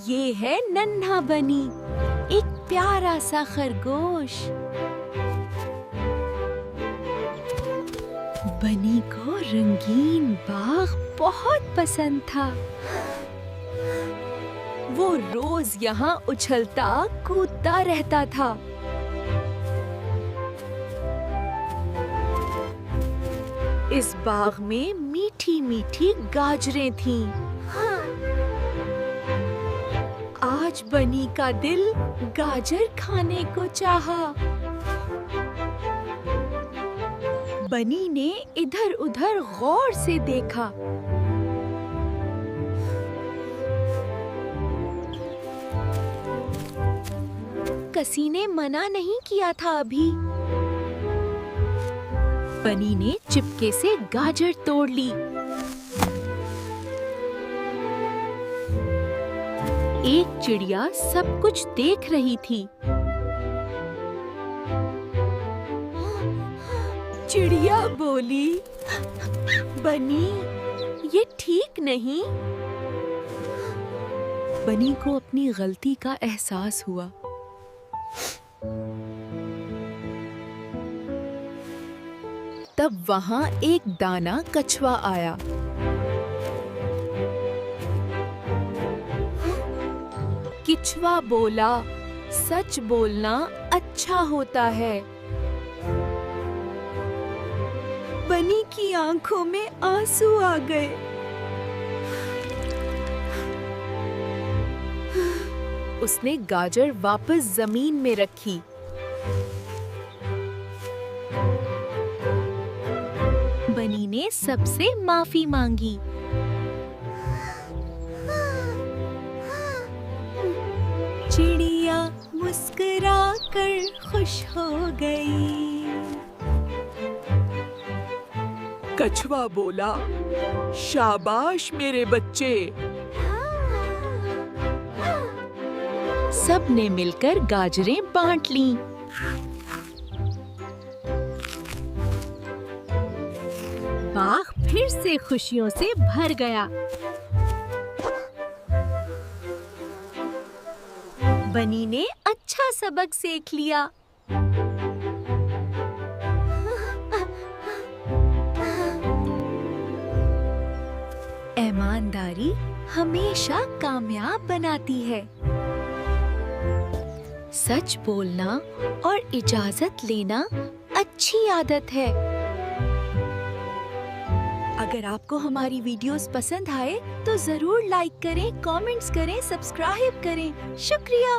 ये है नन्हा बनी, एक प्यारा सा खरगोश। बनी को रंगीन बाग बहुत पसंद था। वो रोज यहाँ उछलता कूदता रहता था। इस बाग में मीठी मीठी गाजरें थीं। आज बनी का दिल गाजर खाने को चाहा। बनी ने इधर-उधर गौर से देखा। किसी ने मना नहीं किया था अभी। बनी ने चिपके से गाजर तोड़ ली। एक चिड़िया सब कुछ देख रही थी। चिड़िया बोली, बनी, ये ठीक नहीं। बनी को अपनी गलती का एहसास हुआ। तब वहां एक दाना कछुआ आया। कछुआ बोला, सच बोलना अच्छा होता है। बनी की आंखों में आंसू आ गए। उसने गाजर वापस जमीन में रखी। बनी ने सबसे माफी मांगी। चिड़िया मुस्कुरा कर खुश हो गई। कछुआ बोला, शाबाश मेरे बच्चे। सब ने मिलकर गाजरें बांट लीं। बाग फिर से खुशियों से भर गया। बनी ने अच्छा सबक सीख लिया। ईमानदारी हमेशा कामयाब बनाती है। सच बोलना और इजाजत लेना अच्छी आदत है। अगर आपको हमारी वीडियोस पसंद आए तो जरूर लाइक करें, कमेंट्स करें, सब्सक्राइब करें। शुक्रिया।